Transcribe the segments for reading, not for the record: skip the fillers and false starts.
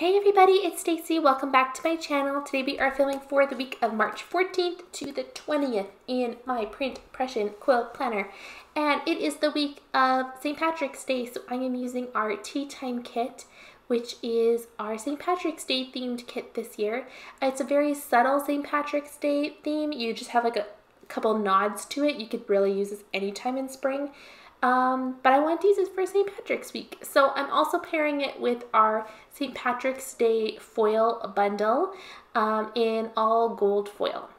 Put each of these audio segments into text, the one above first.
Hey everybody, it's Stacy. Welcome back to my channel. Today we are filming for the week of March 14th to the 20th in my print impression quill planner. And it is the week of St. Patrick's Day, so I am using our Tea Time kit, which is our St. Patrick's Day themed kit this year. It's a very subtle St. Patrick's Day theme. You just have like a couple nods to it. You could really use this anytime in spring. But I want to use this for St. Patrick's Week. So I'm also pairing it with our St. Patrick's Day foil bundle in all gold foil.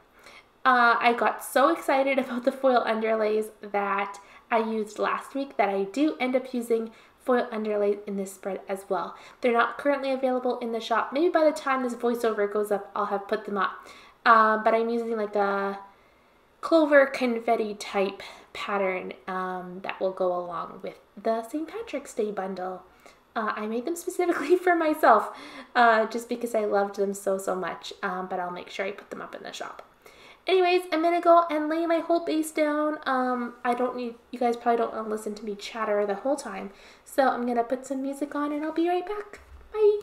I got so excited about the foil underlays that I used last week that I do end up using foil underlays in this spread as well. They're not currently available in the shop. Maybe by the time this voiceover goes up, I'll have put them up. But I'm using like a clover confetti type pattern that will go along with the St. Patrick's Day bundle. I made them specifically for myself just because I loved them so much, but I'll make sure I put them up in the shop. Anyways, I'm gonna go and lay my whole base down. You guys probably don't want to listen to me chatter the whole time, so I'm gonna put some music on and I'll be right back. Bye!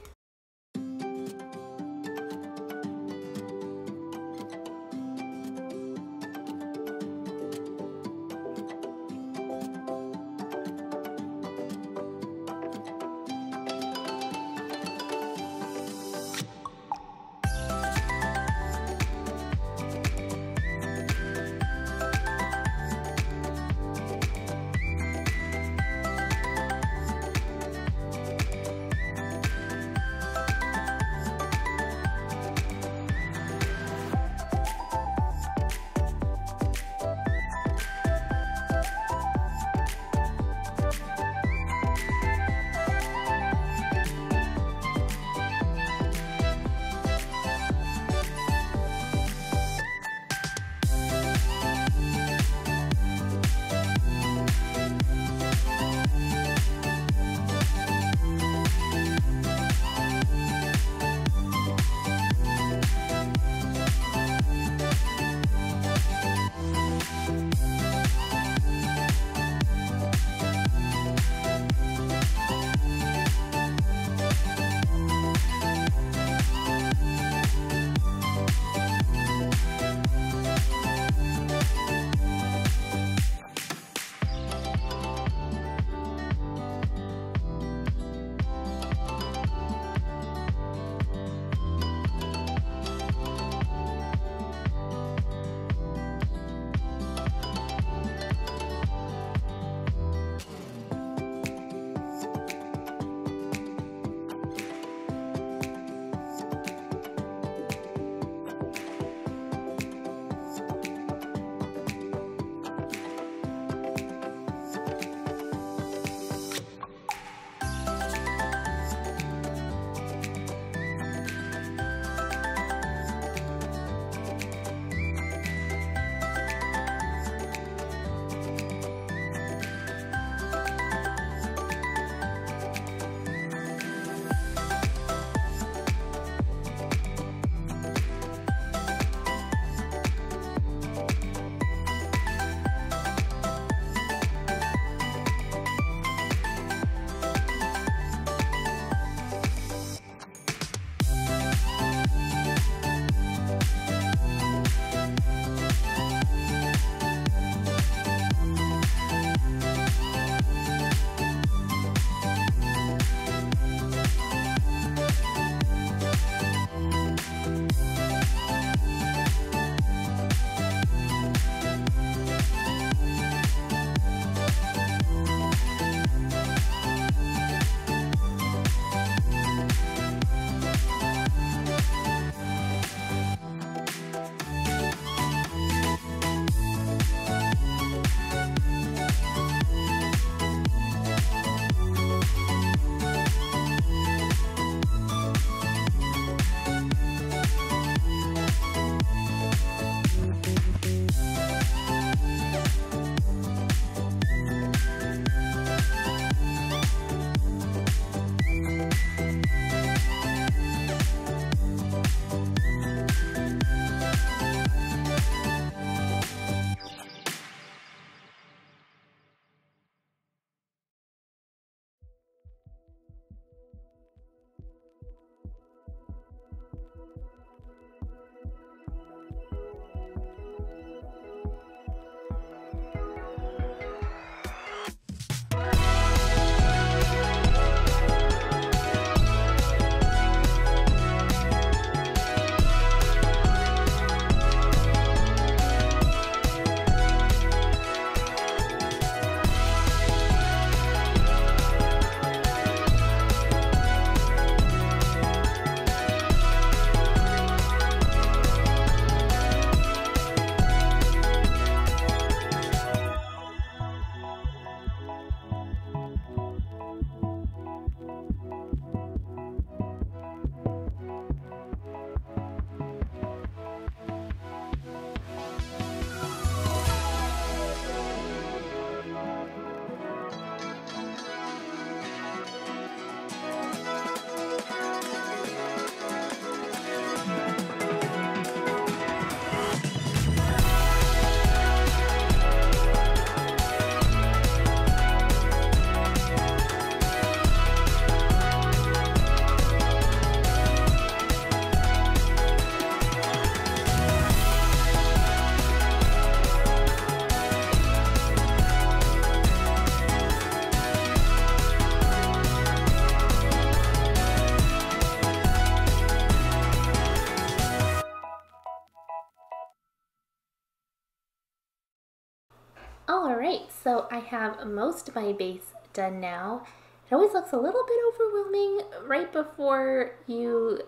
Alright, so I have most of my base done now. It always looks a little bit overwhelming right before you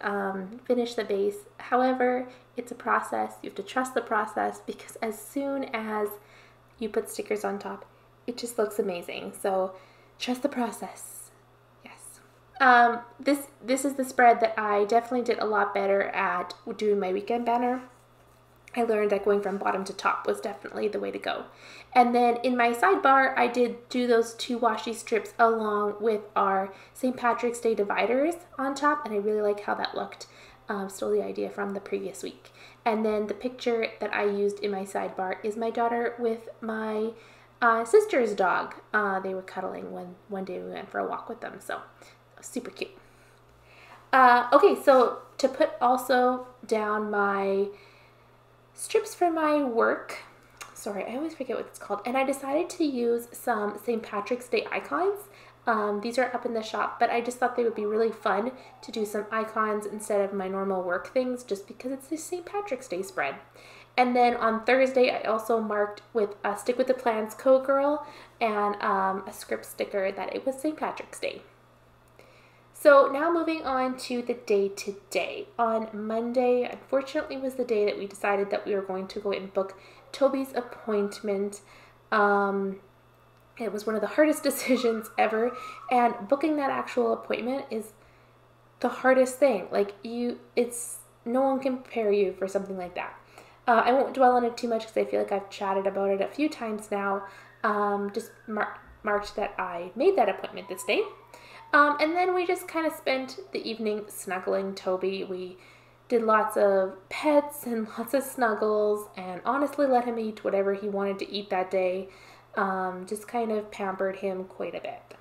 finish the base. However, it's a process. You have to trust the process because as soon as you put stickers on top, it just looks amazing. So trust the process. Yes. This is the spread that I definitely did a lot better at doing my weekend banner. I learned that going from bottom to top was definitely the way to go. And then in my sidebar, I did do those 2 washi strips along with our St. Patrick's Day dividers on top, and I really like how that looked. Stole the idea from the previous week. And then the picture that I used in my sidebar is my daughter with my sister's dog. They were cuddling when one day we went for a walk with them, so super cute. Okay, so to put also down my strips for my work. Sorry, I always forget what it's called. And I decided to use some St. Patrick's Day icons. These are up in the shop, but I just thought they would be really fun to do some icons instead of my normal work things just because it's the St. Patrick's Day spread. And then on Thursday, I also marked with a Stick with the Plans Co girl and a script sticker that it was St. Patrick's Day. So now moving on to the day today. On Monday, unfortunately, was the day that we decided that we were going to go and book Toby's appointment. It was one of the hardest decisions ever, and booking that actual appointment is the hardest thing. Like no one can prepare you for something like that. I won't dwell on it too much because I feel like I've chatted about it a few times now. Just marked that I made that appointment this day. And then we just kind of spent the evening snuggling Toby. We did lots of pets and lots of snuggles and honestly let him eat whatever he wanted to eat that day. Just kind of pampered him quite a bit.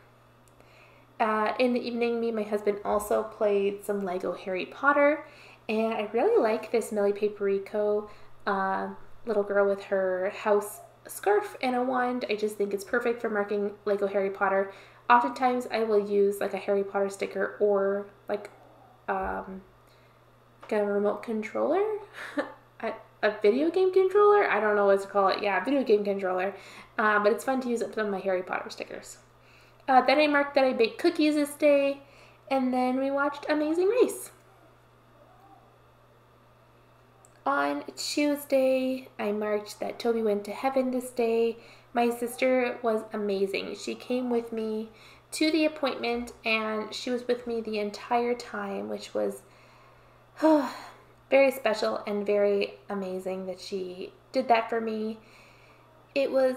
In the evening, me and my husband also played some Lego Harry Potter. And I really like this Millie Paper Co little girl with her house scarf and a wand. I just think it's perfect for marking Lego Harry Potter. Oftentimes I will use like a Harry Potter sticker or like a remote controller, a video game controller. I don't know what to call it. Yeah, video game controller. But it's fun to use up some of my Harry Potter stickers. Then I marked that I baked cookies this day, and then we watched Amazing Race. On Tuesday, I marked that Toby went to heaven this day. My sister was amazing. She came with me to the appointment and she was with me the entire time, which was very special and very amazing that she did that for me. It was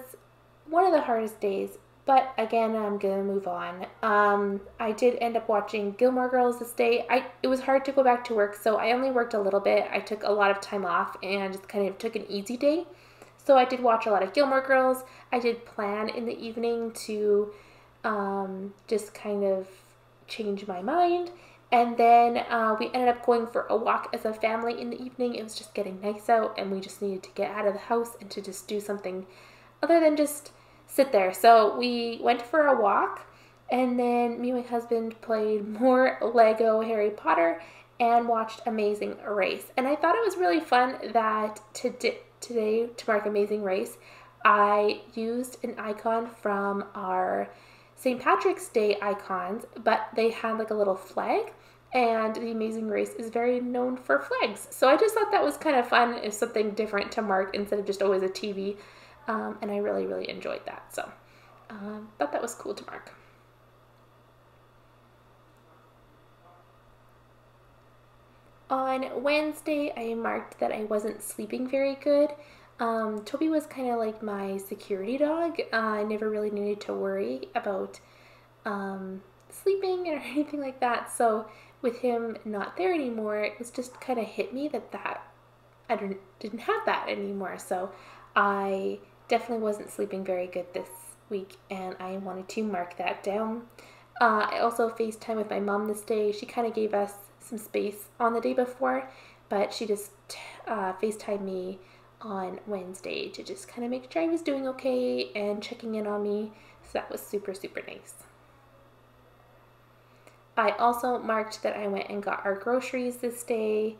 one of the hardest days, but again, I'm gonna move on. I did end up watching Gilmore Girls this day. It was hard to go back to work, so I only worked a little bit. I took a lot of time off and just kind of took an easy day. So I did watch a lot of Gilmore Girls. I did plan in the evening to just kind of change my mind. And then we ended up going for a walk as a family in the evening. It was just getting nice out and we just needed to get out of the house and to just do something other than just sit there. So we went for a walk and then me and my husband played more Lego Harry Potter and watched Amazing Race. And I thought it was really fun that today, to mark Amazing Race, I used an icon from our St. Patrick's Day icons, but they had like a little flag, and the Amazing Race is very known for flags. So I just thought that was kind of fun. It's something different to mark instead of just always a TV, and I really, really enjoyed that. So thought that was cool to mark. On Wednesday, I marked that I wasn't sleeping very good. Toby was kind of like my security dog. I never really needed to worry about sleeping or anything like that. So with him not there anymore, it was just kind of hit me that I didn't have that anymore. So I definitely wasn't sleeping very good this week, and I wanted to mark that down. I also FaceTime with my mom this day. She kind of gave us some space on the day before, but she just FaceTimed me on Wednesday to just kind of make sure I was doing okay and checking in on me. So that was super, super nice. I also marked that I went and got our groceries this day,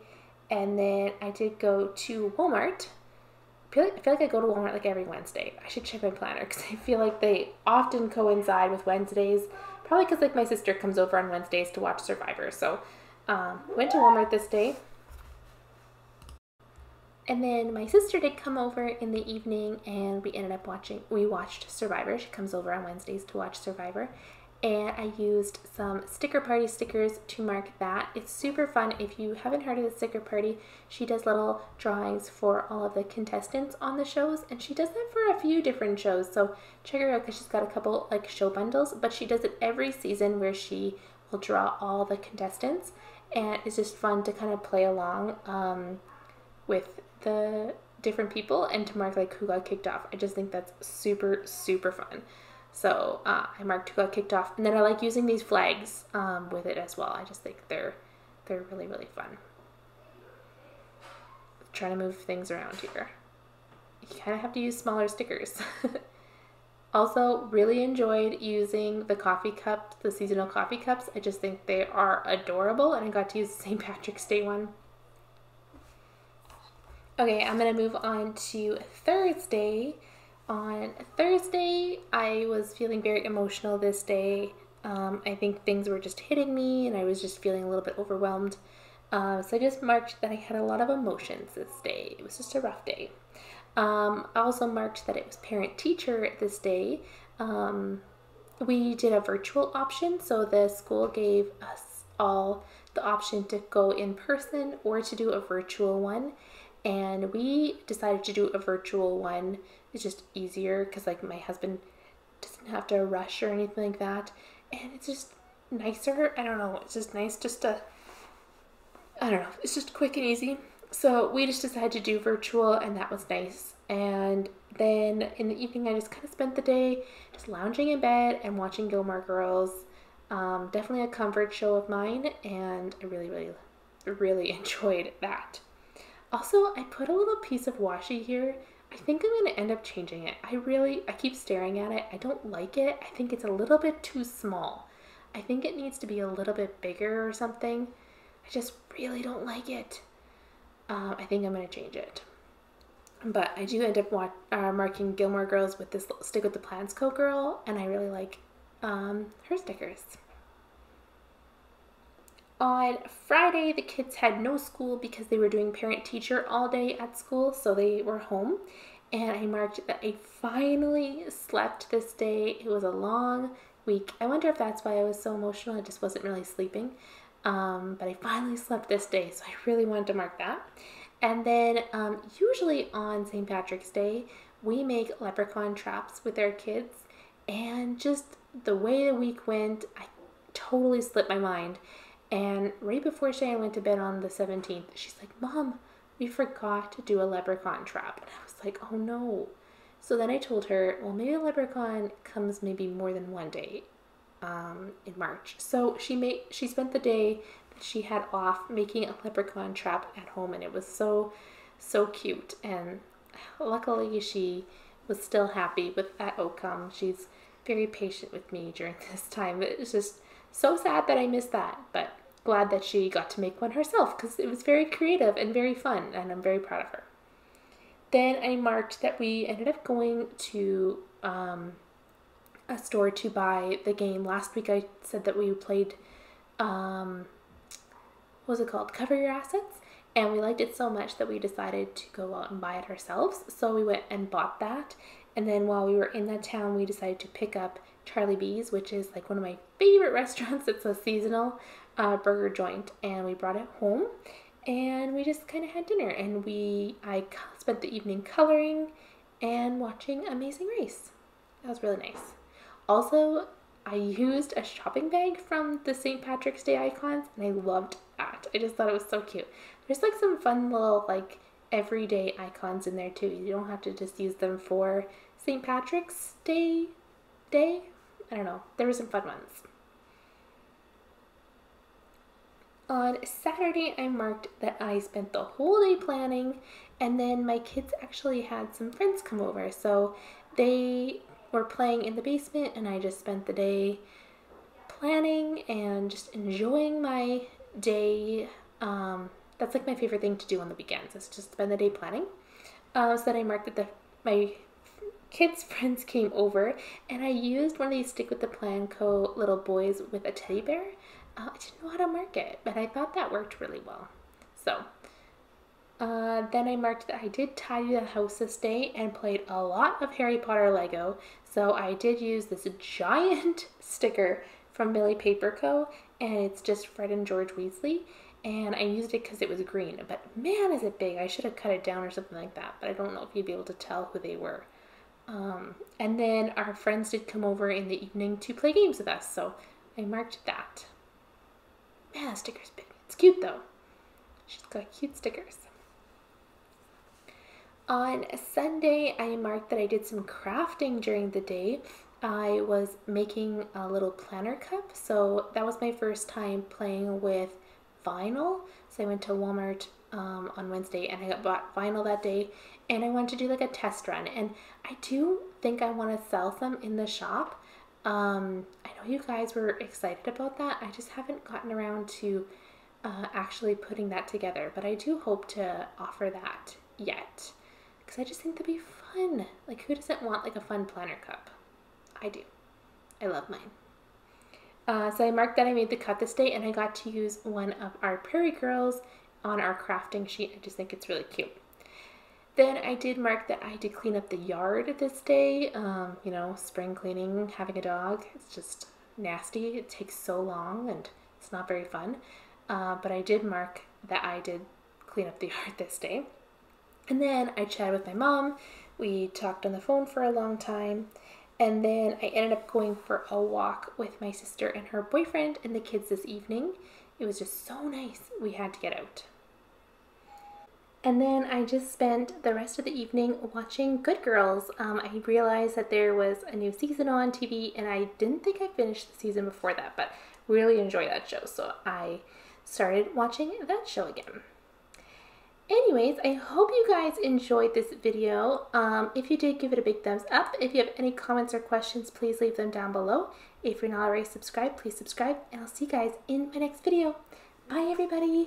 and then I did go to Walmart I feel like I go to Walmart like every Wednesday. I should check my planner because I feel like they often coincide with Wednesdays. Probably because like my sister comes over on Wednesdays to watch Survivor. So went to Walmart this day. And then my sister did come over in the evening and we watched Survivor. She comes over on Wednesdays to watch Survivor. And I used some sticker party stickers to mark that. It's super fun. If you haven't heard of the sticker party, she does little drawings for all of the contestants on the shows, and she does that for a few different shows. So check her out because she's got a couple like show bundles, but she does it every season where she will draw all the contestants, and it's just fun to kind of play along with the different people and to mark like who got kicked off. I just think that's super, super fun. So I marked who got kicked off, and then I like using these flags with it as well. I just think they're really, really fun. Trying to move things around here. You kind of have to use smaller stickers. Also, really enjoyed using the coffee cups, the seasonal coffee cups. I just think they are adorable, and I got to use the St. Patrick's Day one. Okay, I'm going to move on to Thursday. On Thursday, I was feeling very emotional this day. I think things were just hitting me and I was just feeling a little bit overwhelmed. So I just marked that I had a lot of emotions this day. It was just a rough day. I also marked that it was parent-teacher this day. We did a virtual option, so the school gave us all the option to go in person or to do a virtual one. And we decided to do a virtual one. It's just easier because like my husband doesn't have to rush or anything like that. And it's just nicer. I don't know. It's just nice just to, I don't know. It's just quick and easy. So we just decided to do virtual, and that was nice. And then in the evening, I just kind of spent the day just lounging in bed and watching Gilmore Girls. Definitely a comfort show of mine, and I really, really, really enjoyed that. Also, I put a little piece of washi here. I think I'm going to end up changing it. I keep staring at it. I don't like it. I think it's a little bit too small. I think it needs to be a little bit bigger or something. I just really don't like it. I think I'm going to change it. But I do end up marking Gilmore Girls with this Stick with the Plans Co girl, and I really like her stickers. On Friday, the kids had no school because they were doing parent-teacher all day at school, so they were home. And I marked that I finally slept this day. It was a long week. I wonder if that's why I was so emotional. I just wasn't really sleeping. But I finally slept this day, so I really wanted to mark that. And then usually on St. Patrick's Day, we make leprechaun traps with our kids. And just the way the week went, I totally slipped my mind. And right before Cheyenne went to bed on the 17th, she's like, Mom, we forgot to do a leprechaun trap. And I was like, oh no. So then I told her, well, maybe a leprechaun comes maybe more than one day in March. So she spent the day that she had off making a leprechaun trap at home, and it was so, so cute. And luckily she was still happy with that outcome. She's very patient with me during this time. It was just so sad that I missed that, but glad that she got to make one herself because it was very creative and very fun, and I'm very proud of her. Then I marked that we ended up going to a store to buy the game. Last week I said that we played, what was it called? Cover Your Assets. And we liked it so much that we decided to go out and buy it ourselves. So we went and bought that. And then while we were in that town, we decided to pick up Charlie B's, which is like one of my favorite restaurants. It's a seasonal burger joint, and we brought it home and we just kind of had dinner, and I spent the evening coloring and watching Amazing Race. That was really nice. Also, I used a shopping bag from the St. Patrick's Day icons, and I loved that. I just thought it was so cute. There's like some fun little like everyday icons in there too. You don't have to just use them for St. Patrick's Day. I don't know. There were some fun ones. On Saturday, I marked that I spent the whole day planning, and then my kids actually had some friends come over. So they were playing in the basement, and I just spent the day planning and just enjoying my day. That's like my favorite thing to do on the weekends, is just spend the day planning. So then I marked that my kids' friends came over, and I used one of these Stick with the Plan Co. little boys with a teddy bear. I didn't know how to mark it, but I thought that worked really well. So then I marked that I did tidy the house this day and played a lot of Harry Potter Lego. So I did use this giant sticker from Millie Paper Co. and it's just Fred and George Weasley. And I used it because it was green, but man, is it big. I should have cut it down or something like that, but I don't know if you'd be able to tell who they were. And then our friends did come over in the evening to play games with us, so I marked that. Man, the sticker's big. It's cute though. She's got cute stickers. On Sunday, I marked that I did some crafting during the day. I was making a little planner cup, so that was my first time playing with vinyl. So I went to Walmart on Wednesday and I bought vinyl that day, and I wanted to do like a test run, and I do think I want to sell some in the shop. I know you guys were excited about that. I just haven't gotten around to actually putting that together, but I do hope to offer that yet, because I just think that'd be fun. Like, who doesn't want like a fun planner cup? I do. I love mine. So I marked that I made the cut this day, and I got to use one of our Prairie Girls on our crafting sheet. I just think it's really cute. Then I did mark that I did clean up the yard this day. You know, spring cleaning, having a dog, it's just nasty. It takes so long and it's not very fun. But I did mark that I did clean up the yard this day. And then I chatted with my mom. We talked on the phone for a long time. And then I ended up going for a walk with my sister and her boyfriend and the kids this evening. It was just so nice. We had to get out. And then I just spent the rest of the evening watching Good Girls. I realized that there was a new season on TV, and I didn't think I finished the season before that, but really enjoyed that show. So I started watching that show again. Anyways, I hope you guys enjoyed this video. If you did, give it a big thumbs up. If you have any comments or questions, please leave them down below. If you're not already subscribed, please subscribe, and I'll see you guys in my next video. Bye, everybody.